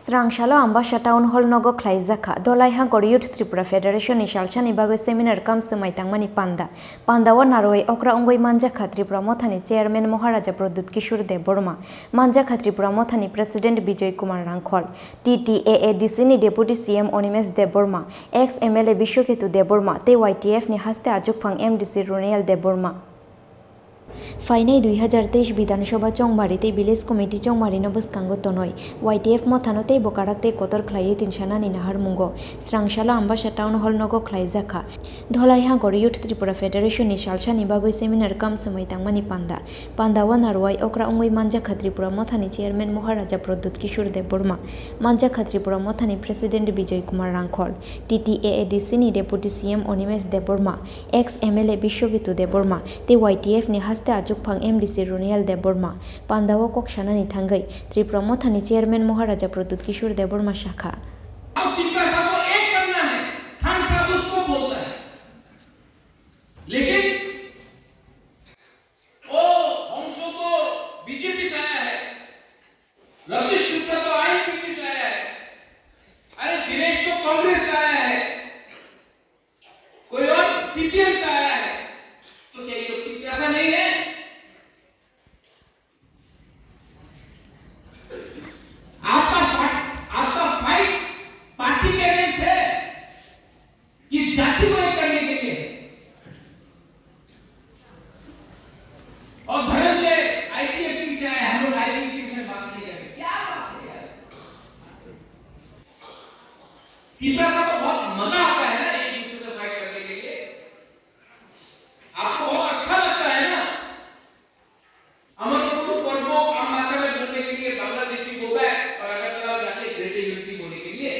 Srangshalo Ambasha Town Hall Nogo Khlaijakha Dhalai Hangkhor Youth Tripura Federation ni Shalchani Bagoi Seminar Kam Semai Tangmani Panda wa Naroi Okra Ongoi Manjakha Tripura Mothani Chairman Maharaja Pradyot Kishore Borma Manjakha Tripura Mothani President Bijoy Kumar Hangkhor TTAADC ni Deputy CM Onimes Borma ex MLA Bishoketu Borma TYTF ni Haste Ajukphang MDC Runel Borma Fainai 2023 Bidhanasabha Chongmarite Village Committee Chongmarino Buskango Tonoi YTF Mothanote Bokarakte Kotor Khlai Tinshana ni Maharamungo Srangshalo Ambasha Town Hall Nogo Khlaijakha Dhalai Hangkhor Youth Tripura Federation ni Shalchani Bagoi Seminar Kam Semai Tangmani Panda wa Naroi Okra Ongoi Manjakha Tripura Mothani Chairman Maharaja Pradyot Kishore Borma Manjakha Tripura Mothani President Bijoy Kumar Hangkhor TTAADC ni Deputy CM Onimes Borma ex MLA Bishoketu Borma TYTF ni Haste Ajukphang MDC Runel Borma Pandawo Kokshana ni Thangai Tripura Mothani Chairman Maharaja Pradyot Kishore Borma Shakha अब टिप्रा साहब को एक करना है, खान साहब उसको बोलता है, लेकिन वो हंसो तो बीजेपी से आया है, रतीश शुक्ला तो आईपीपी से आया है, अरे दिनेश तो कांग्रेस से आया है, कोई और सीपीएम से आया है, तो क्या ये टिप्रा सा नहीं है? आपका फाइट पार्टी के अगेंस्ट है कि जाति को एक करने के लिए और धनंजय आईपीएफटी से आए हम लोग आईपीएफटी से बात नहीं करते क्या बात है यार टिप्रा साहब को बहुत मजा आता है ना एक दूसरे से फाइट करने के लिए आपको बहुत अच्छा लगता है ना अमरपुर कर्मो आम भाषा में बोलने के लिए बांग्लादेशी को है और अगर चला जाके ग्रेटर यूनिटी बोलने के लिए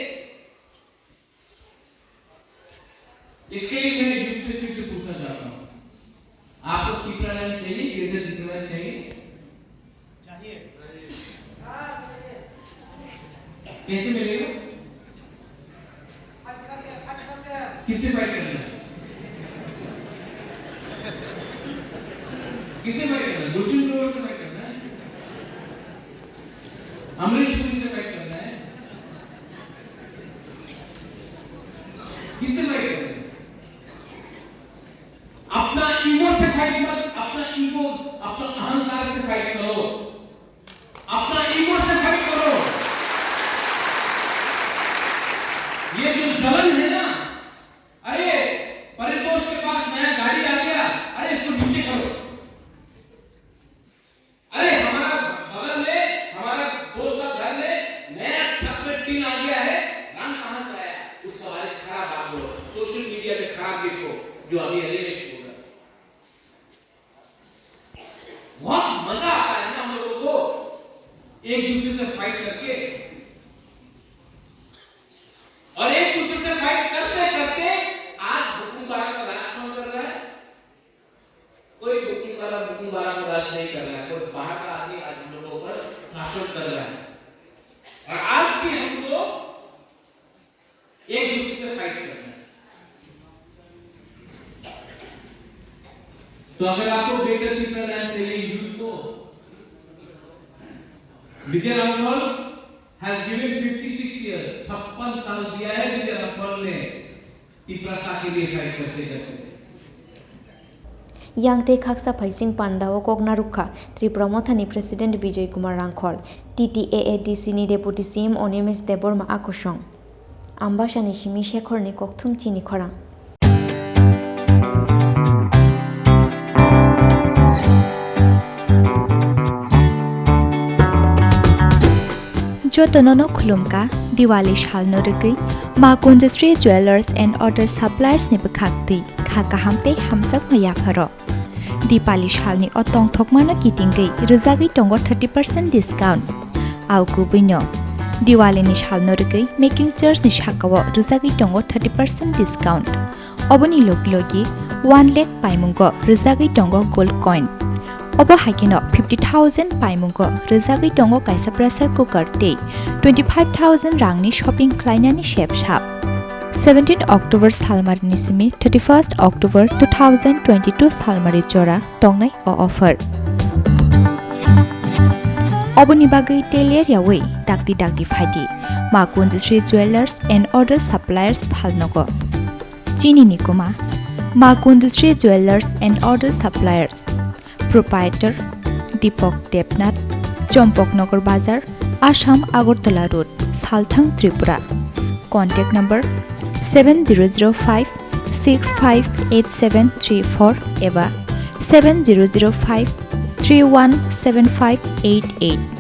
इसके लिए मैं यूथ से पूछना चाहता हूँ आपको टिप्रा लाइन चाहिए ग्रेटर टिप्रा लाइन चाहिए कैसे मिलेगा किससे फाइट करना है किससे फाइट करना है दूसरी लोगों से फाइट करना है अमरीश पुरी से फाइट करना है किससे फाइट करना है अपना ईगो से फाइट मत अपना ईगो अपना अहंकार से फाइट करो अपना ईगो से फाइट करो ये जो जलन है ना अरे परितोष के पास नया गाड़ी आ गया अरे इसको नीचे करो अरे हमारा बगल में हमारा दोस्त का घर में नया छत में टीन आ गया है रंग कहां से आया उसका बारे में खराब बात बोलो सोशल मीडिया पे खराब देखो जो अभी एलिमिनेट हो रहा है बहुत मजा आता है ना हम लोगों को एक दूसरे से फाइट करके और एक दूसरे से फाइट करते करते आज बुकिंगवाला का राज कौन कर रहा है कोई बुकिंगवाला को राज नहीं कर रहा है कोई बाहर का आदमी आज हम लोगों पर शासन कर रहा है और आज भी हम लोग एक दूसरे से फाइट कर रहे हैं तो अगर आपको ग्रेटर टिप्रा लाइन चाहिए यूथ को विजय रामपाल has given 56 years 56 साल दिया है विजय रामपाल ने टिप्रा सा के लिए फाइट करते करते Yangte Khaksa Phaising Pandawo Kogna Rukha Tripura Mothani President Bijoy Kumar Hangkhor TTAADC ni Deputy CM Onimes Borma Akoshong Ambasha ni Shimi Shekhor ni Kokthum Chini Khorang Jotonono Khulumka, Diwali Shalno Rigi, Ma Industry Jewelers and Other Suppliers ni Bekakti, Khakahamte Hamsak Mayakaro. Dipali Shalni Otong Tokmano Kitingi, Rizagi Tongo 30% discount. Auku Bino. Diwali ni Shalno Rigi, making chairs ni Shakawa, Rizagi Tongo 30% discount. Oboni Logi, 1 lakh Paimungo, Rizagi Tongo gold coin. Obo Hakino 50,000 Paimungo, Rizagi Tongo Kaisa pressure cooker day, 25,000 Rangni shopping Kleinani shape shop. 17 October Salmarini Sumi, 31st October 2022 Salmari Chora, Tongnai o offer. Oboni bagai teler yawe dakti phaidi ma Kunjasri Jewelers and Other Suppliers phalnogo. Chini nikoma ma Kunjasri Jewelers and Other Suppliers. Proprietor Deepak Debnath, Chompoknagar Bazar, Assam Agartala Road, Salthang, Tripura. Contact number 7005 658734 eva 7005 317588.